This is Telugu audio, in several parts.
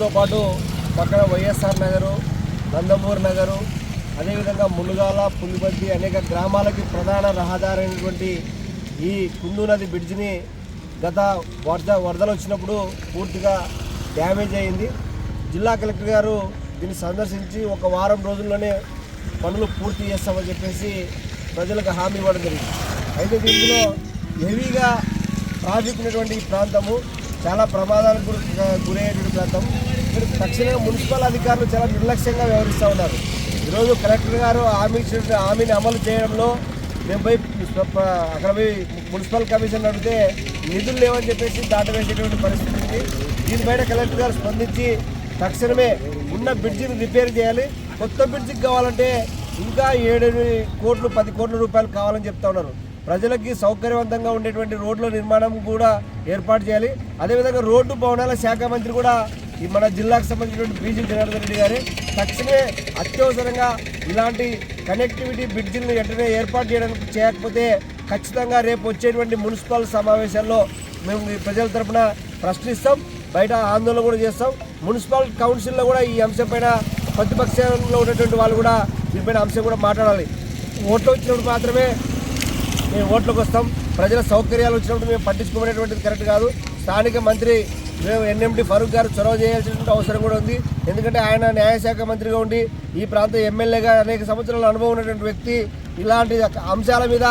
బ్రిడ్జితో పాటు పక్కన వైఎస్ఆర్ నగరు, నందమూరి నగరు, అదేవిధంగా మునుగాల, పులిబద్ది అనేక గ్రామాలకి ప్రధాన రహదారి అయినటువంటి ఈ కుందు నది బ్రిడ్జిని గత వరదలు వచ్చినప్పుడు పూర్తిగా డ్యామేజ్ అయింది. జిల్లా కలెక్టర్ గారు దీన్ని సందర్శించి ఒక వారం రోజుల్లోనే పనులు పూర్తి చేస్తామని చెప్పేసి ప్రజలకు హామీ ఇవ్వడం జరిగింది. అయితే దీంట్లో హెవీగా ట్రాఫిక్ ఉన్నటువంటి ఈ ప్రాంతము చాలా ప్రమాదాలకు గురయ్యేటువంటి ప్రాంతం. ఇక్కడ తక్షణంగా మున్సిపల్ అధికారులు చాలా నిర్లక్ష్యంగా వ్యవహరిస్తూ ఉన్నారు. ఈరోజు కలెక్టర్ గారు హామీని అమలు చేయడంలో మేము పోయి అక్కడ పోయి మున్సిపల్ కమిషన్ అడిగితే నిధులు లేవని చెప్పేసి దాటవేసేటువంటి పరిస్థితి ఉంది. దీనిపైన కలెక్టర్ గారు స్పందించి తక్షణమే ఉన్న బ్రిడ్జిని రిపేర్ చేయాలి. కొత్త బ్రిడ్జికి కావాలంటే ఇంకా 7 కోట్లు 10 కోట్ల రూపాయలు కావాలని చెప్తా ఉన్నారు. ప్రజలకి సౌకర్యవంతంగా ఉండేటువంటి రోడ్ల నిర్మాణం కూడా ఏర్పాటు చేయాలి. అదేవిధంగా రోడ్డు భవనాల శాఖ మంత్రి కూడా ఈ మన జిల్లాకు సంబంధించినటువంటి బీజీ జనార్దన్ రెడ్డి గారి తక్షణమే అత్యవసరంగా ఇలాంటి కనెక్టివిటీ బ్రిడ్జిలను వెంటనే ఏర్పాటు చేయకపోతే ఖచ్చితంగా రేపు వచ్చేటువంటి మున్సిపల్ సమావేశాల్లో మేము ప్రజల తరఫున ప్రశ్నిస్తాం, బయట ఆందోళన కూడా చేస్తాం. మున్సిపల్ కౌన్సిల్లో కూడా ఈ అంశంపైన ప్రతిపక్షంలో ఉన్నటువంటి వాళ్ళు కూడా దీనిపైన అంశం కూడా మాట్లాడాలి. ఓట్లు వచ్చినప్పుడు మాత్రమే మేము ఓట్లకు వస్తాం, ప్రజల సౌకర్యాలు వచ్చినప్పుడు మేము పట్టించుకోవడం కరెక్ట్ కాదు. స్థానిక మంత్రి మేము ఎన్ఎండి ఫరూక్ గారు చొరవ చేయాల్సినటువంటి అవసరం కూడా ఉంది. ఎందుకంటే ఆయన న్యాయశాఖ మంత్రిగా ఉండి ఈ ప్రాంత ఎమ్మెల్యేగా అనేక సంవత్సరాల అనుభవం ఉన్నటువంటి వ్యక్తి. ఇలాంటి అంశాల మీద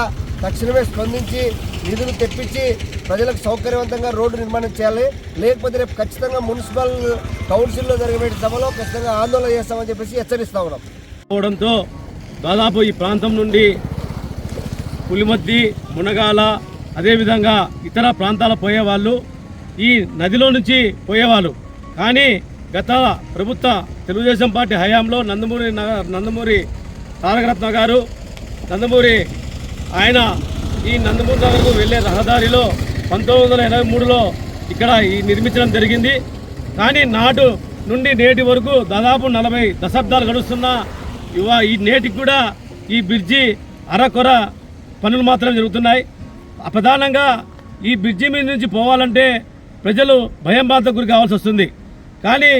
తక్షణమే స్పందించి నిధులు తెప్పించి ప్రజలకు సౌకర్యవంతంగా రోడ్డు నిర్మాణం చేయాలి. లేకపోతే రేపు ఖచ్చితంగా మున్సిపల్ కౌన్సిల్లో జరిగే సభలో ఖచ్చితంగా ఆందోళన చేస్తామని చెప్పేసి హెచ్చరిస్తా ఉన్నాం. పోవడంతో దాదాపు ఈ ప్రాంతం నుండి పులిమద్ది, మునగాల, అదేవిధంగా ఇతర ప్రాంతాల పోయేవాళ్ళు ఈ నదిలో నుంచి పోయేవాళ్ళు. కానీ గత ప్రభుత్వ తెలుగుదేశం పార్టీ హయాంలో నందమూరి తారకరత్న గారు ఆయన ఈ నందమూరి నగర్కు వెళ్ళే రహదారిలో 1983లో ఇక్కడ నిర్మించడం జరిగింది. కానీ నాటు నుండి నేటి వరకు దాదాపు 40 దశాబ్దాలు గడుస్తున్న ఈ నేటికి కూడా ఈ బ్రిడ్జి అరకొర పనులు మాత్రం జరుగుతున్నాయి. ప్రధానంగా ఈ బ్రిడ్జి మీద నుంచి పోవాలంటే ప్రజలు భయం బాధకు గురి కావాల్సి వస్తుంది. కానీ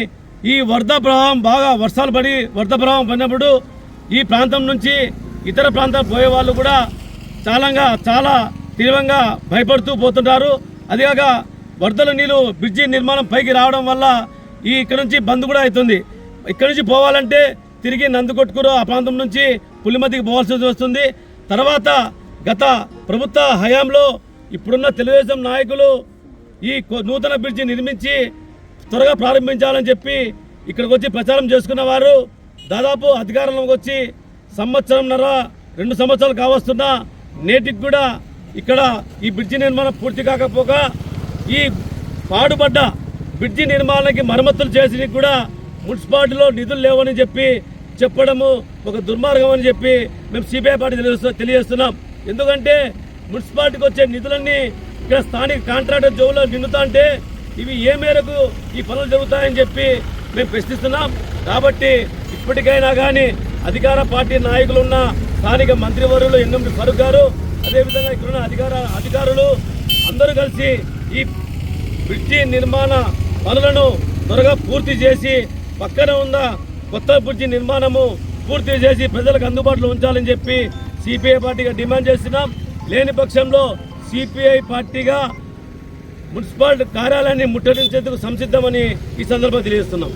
ఈ వరద ప్రవాహం బాగా వర్షాలు పడి వరద ప్రవాహం పడినప్పుడు ఈ ప్రాంతం నుంచి ఇతర ప్రాంతాలు పోయే వాళ్ళు కూడా చాలా తీవ్రంగా భయపడుతూ పోతుంటారు. అదిగాక వరదల నీళ్ళు బ్రిడ్జి నిర్మాణం పైకి రావడం వల్ల ఇక్కడ నుంచి బంద్ కూడా అవుతుంది. ఇక్కడ నుంచి పోవాలంటే తిరిగి నందికొట్కూరు ఆ ప్రాంతం నుంచి పులిమద్దికి పోవాల్సి వస్తుంది. తర్వాత గత ప్రభుత్వ హయాంలో ఇప్పుడున్న తెలుగుదేశం నాయకులు ఈ నూతన బ్రిడ్జి నిర్మించి త్వరగా ప్రారంభించాలని చెప్పి ఇక్కడికి వచ్చి ప్రచారం చేసుకున్న వారు దాదాపు అధికారంలోకి వచ్చి 2 సంవత్సరాలు కావస్తున్నా నేటికి కూడా ఇక్కడ ఈ బ్రిడ్జి నిర్మాణం పూర్తి కాకపోగా ఈ పాడుపడ్డ బ్రిడ్జి నిర్మాణానికి మరమ్మతులు చేసి కూడా మున్సిపాలిటీలో నిధులు లేవని చెప్పి చెప్పడము ఒక దుర్మార్గం అని చెప్పి మేము సిపిఐ పార్టీ తెలియజేస్తున్నాం. ఎందుకంటే మున్సిపాలిటీకి వచ్చే నిధులన్నీ ఇక్కడ స్థానిక కాంట్రాక్టర్ జోబులో నిండుతా అంటే ఇవి ఏ మేరకు ఈ పనులు జరుగుతాయని చెప్పి మేము ప్రశ్నిస్తున్నాం. కాబట్టి ఇప్పటికైనా కానీ అధికార పార్టీ నాయకులు ఉన్న స్థానిక మంత్రివర్యులు ఎన్ఎండి ఫరూక్ గారు, అదేవిధంగా ఇక్కడున్న అధికారులు అందరూ కలిసి ఈ బ్రిడ్జి నిర్మాణ పనులను త్వరగా పూర్తి చేసి పక్కన ఉన్న కొత్త బ్రిడ్జి నిర్మాణము పూర్తి చేసి ప్రజలకు అందుబాటులో ఉంచాలని చెప్పి సిపిఐ పార్టీగా డిమాండ్ చేస్తున్నాం. లేని పక్షంలో సిపిఐ పార్టీగా మున్సిపాలిటీ కార్యాలయాన్ని ముట్టడించేందుకు సంసిద్ధమని ఈ సందర్భంగా తెలియజేస్తున్నాం.